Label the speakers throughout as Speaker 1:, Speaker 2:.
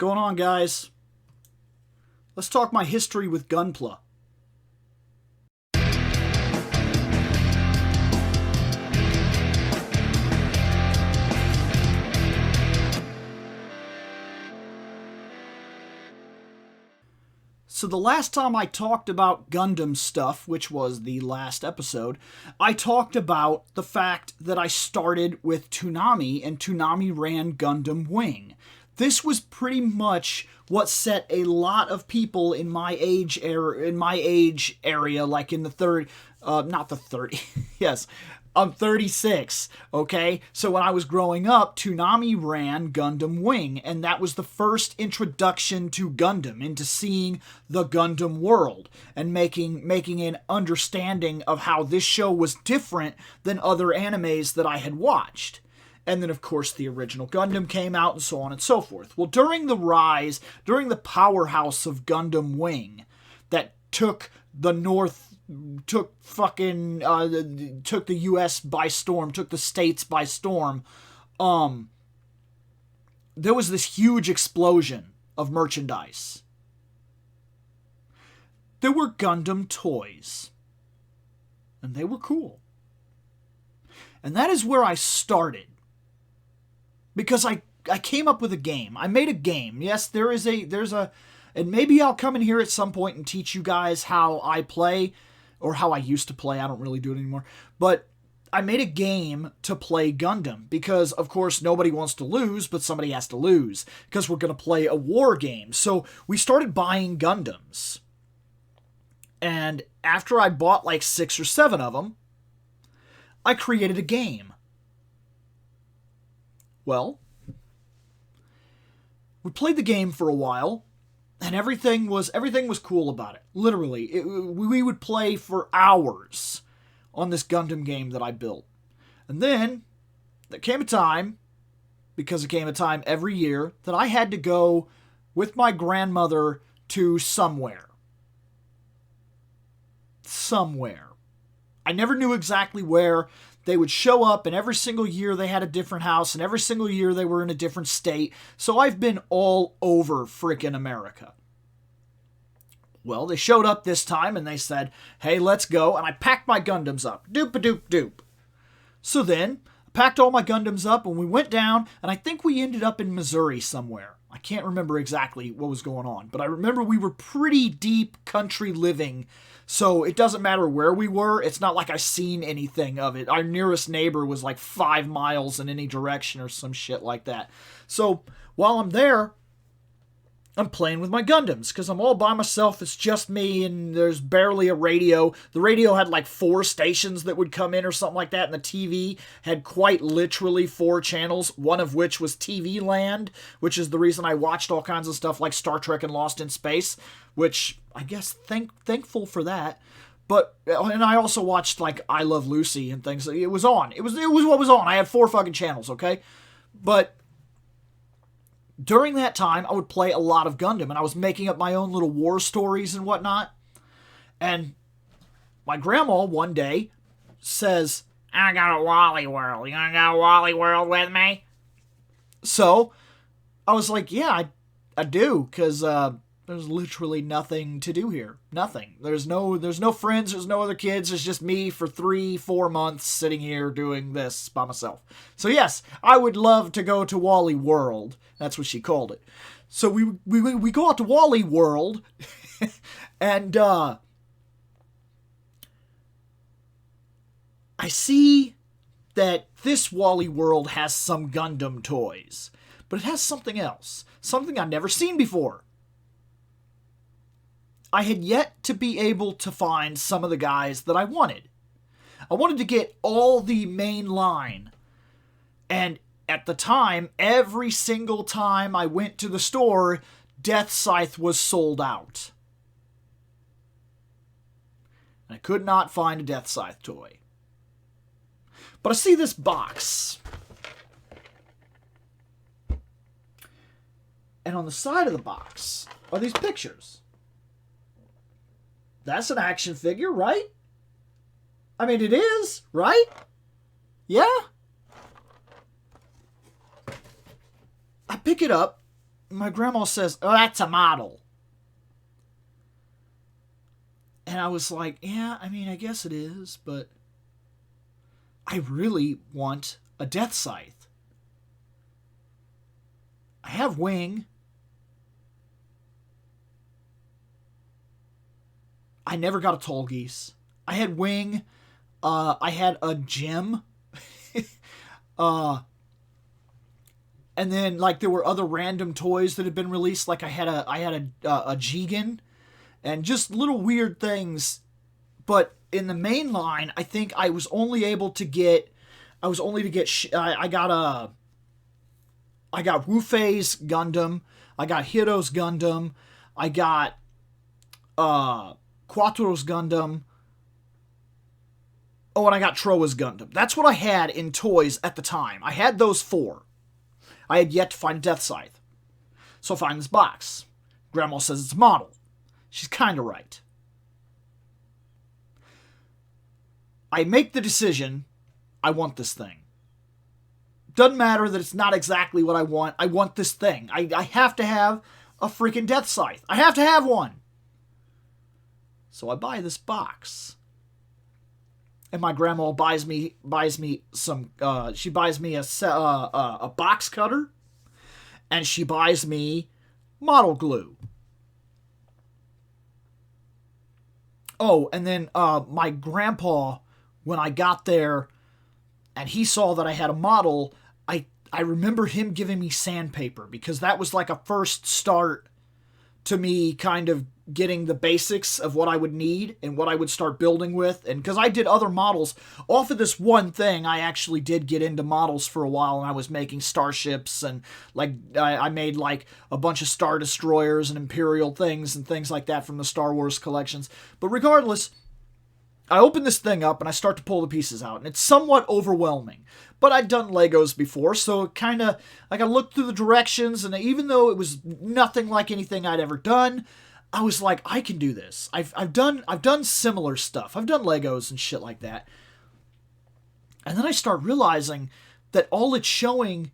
Speaker 1: going on, guys? Let's talk my history with Gunpla. So the last time I talked about Gundam stuff, which was the last episode, I talked about the fact that I started with Toonami, and Toonami ran Gundam Wing. This was pretty much what set a lot of people in my age area, like in the not the 30, yes, I'm 36, okay? So when I was growing up, Toonami ran Gundam Wing, and that was the first introduction to Gundam, into seeing the Gundam world, and making an understanding of how this show was different than other animes that I had watched. And then, of course, the original Gundam came out, and so on and so forth. Well, during the powerhouse of Gundam Wing that took the U.S. by storm, took the States by storm, there was this huge explosion of merchandise. There were Gundam toys, and they were cool. And that is where I started. Because I came up with a game. I made a game. Yes, there's a, and maybe I'll come in here at some point and teach you guys how I play, or how I used to play. I don't really do it anymore. But I made a game to play Gundam, because, of course, nobody wants to lose, but somebody has to lose, because we're going to play a war game. So we started buying Gundams. And after I bought like 6 or 7 of them, I created a game. Well, we played the game for a while, and everything was cool about it. Literally, we would play for hours on this Gundam game that I built. And then there came a time, because it came a time every year, that I had to go with my grandmother to somewhere. Somewhere. I never knew exactly where. They would show up, and every single year they had a different house, and every single year they were in a different state. So I've been all over frickin' America. Well, they showed up this time, and they said, hey, let's go. And I packed my Gundams up. Doop-a-doop-doop. So then, I packed all my Gundams up, and we went down, and I think we ended up in Missouri somewhere. I can't remember exactly what was going on, but I remember we were pretty deep country living, so it doesn't matter where we were. It's not like I seen anything of it. Our nearest neighbor was like 5 miles in any direction or some shit like that. So while I'm there, I'm playing with my Gundams, because I'm all by myself. It's just me, and there's barely a radio. The radio had like 4 stations that would come in or something like that, and the TV had quite literally 4 channels, one of which was TV Land, which is the reason I watched all kinds of stuff like Star Trek and Lost in Space, which I guess thankful for that. But, and I also watched like I Love Lucy and things. It was on. It was what was on. I had 4 fucking channels, okay? But during that time, I would play a lot of Gundam, and I was making up my own little war stories and whatnot. And my grandma one day says, I got a Wally World. You gonna go Wally World with me? So I was like, yeah, I do, because there's literally nothing to do here. Nothing. There's no friends, there's no other kids, it's just me for 3-4 months sitting here doing this by myself. So yes, I would love to go to Wally World. That's what she called it. So we go out to Wally World, and I see that this Wally World has some Gundam toys, but it has something else. Something I've never seen before. I had yet to be able to find some of the guys that I wanted. I wanted to get all the main line. And at the time, every single time I went to the store, Death Scythe was sold out. I could not find a Death Scythe toy. But I see this box. And on the side of the box are these pictures. That's an action figure, right? I mean, it is, right? Yeah? I pick it up, my grandma says, "Oh, that's a model." And I was like, yeah, I mean, I guess it is, but I really want a Death Scythe. I have Wing. I never got a Tall Geese. I had Wing. I had a Gem. And then like there were other random toys that had been released. Like I had a Jigen, and just little weird things. But in the main line, I think I was only able to get. I got Wu-Fei's Gundam. I got Hiro's Gundam. I got Quattro's Gundam. Oh, and I got Troa's Gundam. That's what I had in toys at the time. I had those 4. I had yet to find a Death Scythe. So I find this box. Grandma says it's a model. She's kind of right. I make the decision, I want this thing. Doesn't matter that it's not exactly what I want. I want this thing. I have to have a freaking Death Scythe. I have to have one. So I buy this box. And my grandma buys me some. She buys me a box cutter, and she buys me model glue. Oh, and then my grandpa, when I got there, and he saw that I had a model, I remember him giving me sandpaper, because that was like a first start to me kind of getting the basics of what I would need and what I would start building with. And because I did other models off of this one thing, I actually did get into models for a while, and I was making starships, and like I made like a bunch of Star Destroyers and Imperial things and things like that from the Star Wars collections. But regardless, I open this thing up and I start to pull the pieces out, and it's somewhat overwhelming. But I'd done Legos before, so kind of like I looked through the directions, and even though it was nothing like anything I'd ever done, I was like, I can do this. I've done similar stuff. I've done Legos and shit like that. And then I start realizing that all it's showing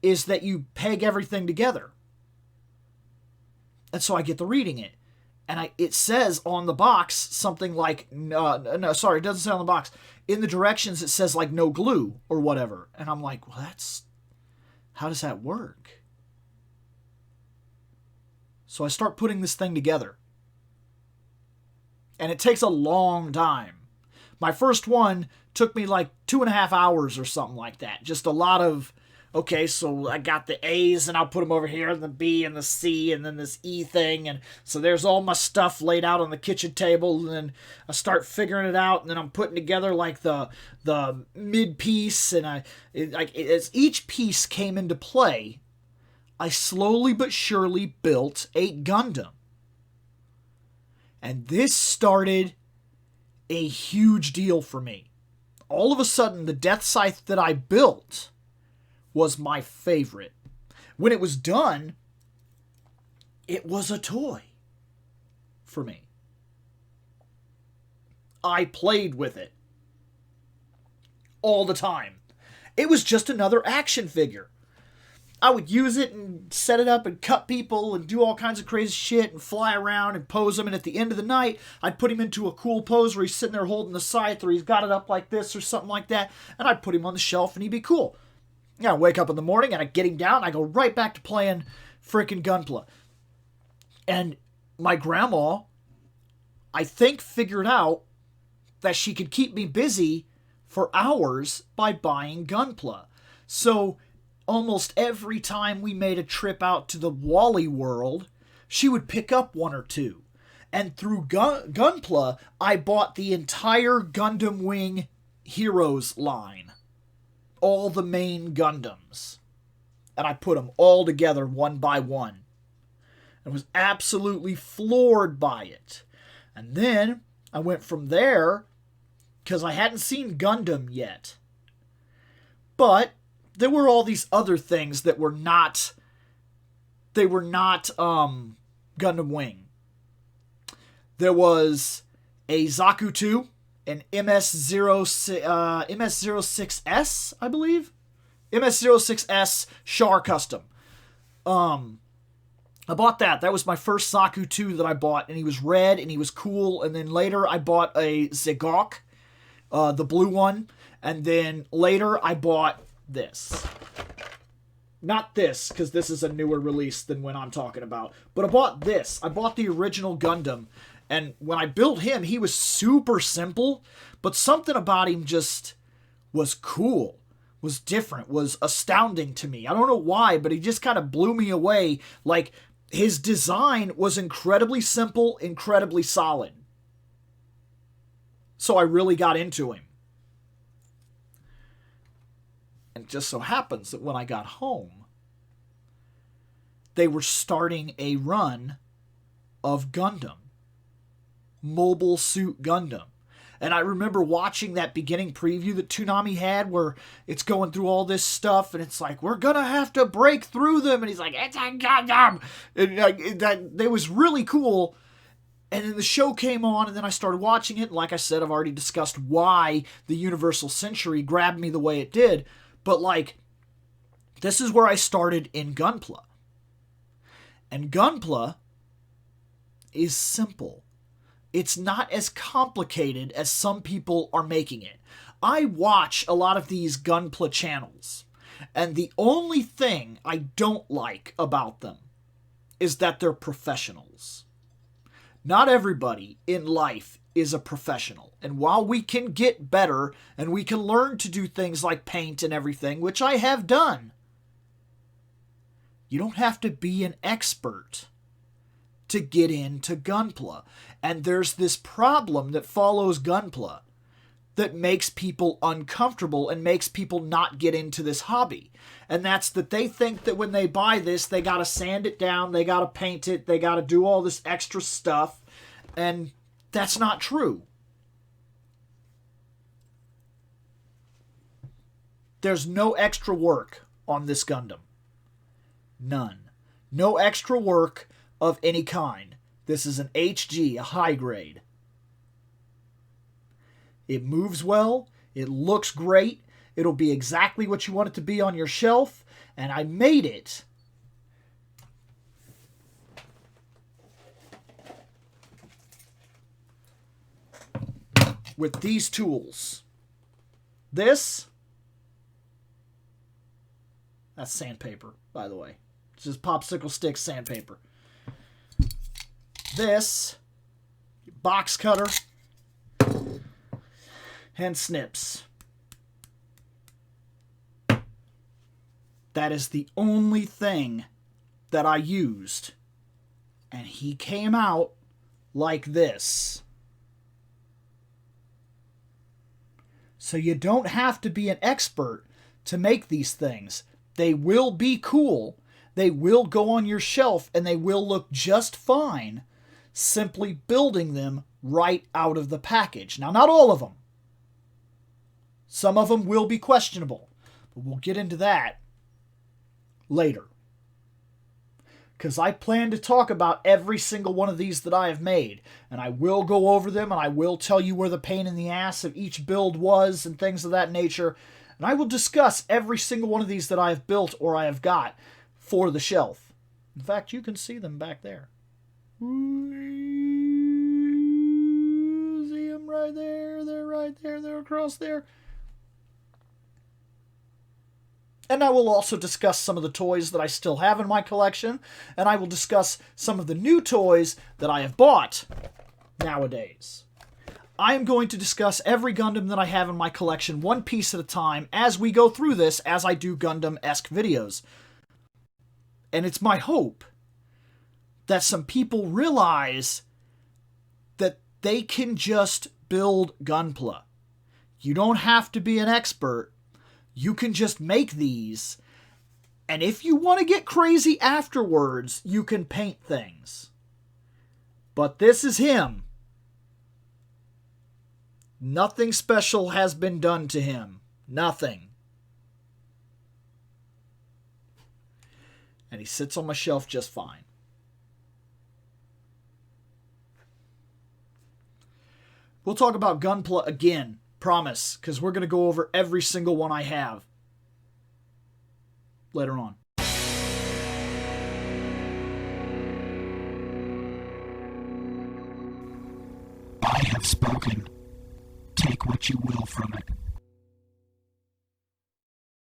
Speaker 1: is that you peg everything together. And so I get to reading it. And it says on the box something like, no, sorry, it doesn't say on the box. In the directions, it says like no glue or whatever. And I'm like, well, how does that work? So I start putting this thing together. And it takes a long time. My first one took me like 2.5 hours or something like that. Just a lot of, okay, so I got the A's and I'll put them over here, and the B and the C and then this E thing. And so there's all my stuff laid out on the kitchen table, and then I start figuring it out, and then I'm putting together like the mid piece, and as each piece came into play, I slowly but surely built a Gundam. And this started a huge deal for me. All of a sudden, the Death Scythe that I built was my favorite. When it was done, it was a toy for me. I played with it all the time. It was just another action figure. I would use it and set it up and cut people and do all kinds of crazy shit and fly around and pose him. And at the end of the night, I'd put him into a cool pose where he's sitting there holding the scythe, or he's got it up like this or something like that. And I'd put him on the shelf and he'd be cool. Yeah, I wake up in the morning and I get him down and I go right back to playing freaking Gunpla. And my grandma, I think, figured out that she could keep me busy for hours by buying Gunpla. So almost every time we made a trip out to the Wally world, she would pick up one or two. And through Gunpla, I bought the entire Gundam Wing Heroes line. All the main Gundams. And I put them all together one by one. I was absolutely floored by it. And then I went from there, because I hadn't seen Gundam yet. But there were all these other things that were not, Gundam Wing. There was a Zaku 2, an MS-06S, I believe? MS-06S Char Custom. I bought that. That was my first Saku 2 that I bought, and he was red, and he was cool. And then later I bought a Zegok, the blue one. And then later I bought this. Not this, because this is a newer release than when I'm talking about. But I bought this. I bought the original Gundam. And when I built him, he was super simple. But something about him just was cool. Was different. Was astounding to me. I don't know why, but he just kind of blew me away. Like, his design was incredibly simple, incredibly solid. So I really got into him. And it just so happens that when I got home, they were starting a run of Gundam. Mobile Suit Gundam. And I remember watching that beginning preview that Toonami had where it's going through all this stuff and it's like, we're going to have to break through them. And he's like, it's a Gundam. And that was really cool. And then the show came on and then I started watching it. And like I said, I've already discussed why the Universal Century grabbed me the way it did. But like, this is where I started in Gunpla. And Gunpla is simple. It's not as complicated as some people are making it. I watch a lot of these Gunpla channels, and the only thing I don't like about them is that they're professionals. Not everybody in life is a professional, and while we can get better and we can learn to do things like paint and everything, which I have done, you don't have to be an expert to get into Gunpla. And there's this problem that follows Gunpla that makes people uncomfortable and makes people not get into this hobby. And that's that they think that when they buy this, they gotta sand it down, they gotta paint it, they gotta do all this extra stuff. And that's not true. There's no extra work on this Gundam. None. No extra work of any kind. This is an HG, a high grade. It moves well. It looks great. It'll be exactly what you want it to be on your shelf. And I made it with these tools. That's sandpaper, by the way. It's just popsicle stick sandpaper. This box cutter and snips. That is the only thing that I used. And he came out like this. So you don't have to be an expert to make these things. They will be cool. They will go on your shelf and they will look just fine simply building them right out of the package. Now, not all of them. Some of them will be questionable, but we'll get into that later. Because I plan to talk about every single one of these that I have made, and I will go over them, and I will tell you where the pain in the ass of each build was, and things of that nature, and I will discuss every single one of these that I have built or I have got for the shelf. In fact, you can see them back there. See them right there, they're right there, they're across there. And I will also discuss some of the toys that I still have in my collection, and I will discuss some of the new toys that I have bought nowadays. I am going to discuss every Gundam that I have in my collection one piece at a time as we go through this, as I do Gundam-esque videos. And it's my hope that some people realize that they can just build Gunpla. You don't have to be an expert. You can just make these. And if you want to get crazy afterwards, you can paint things. But this is him. Nothing special has been done to him. Nothing. And he sits on my shelf just fine. We'll talk about Gunpla again, promise, because we're going to go over every single one I have later on.
Speaker 2: you can take what you will from it.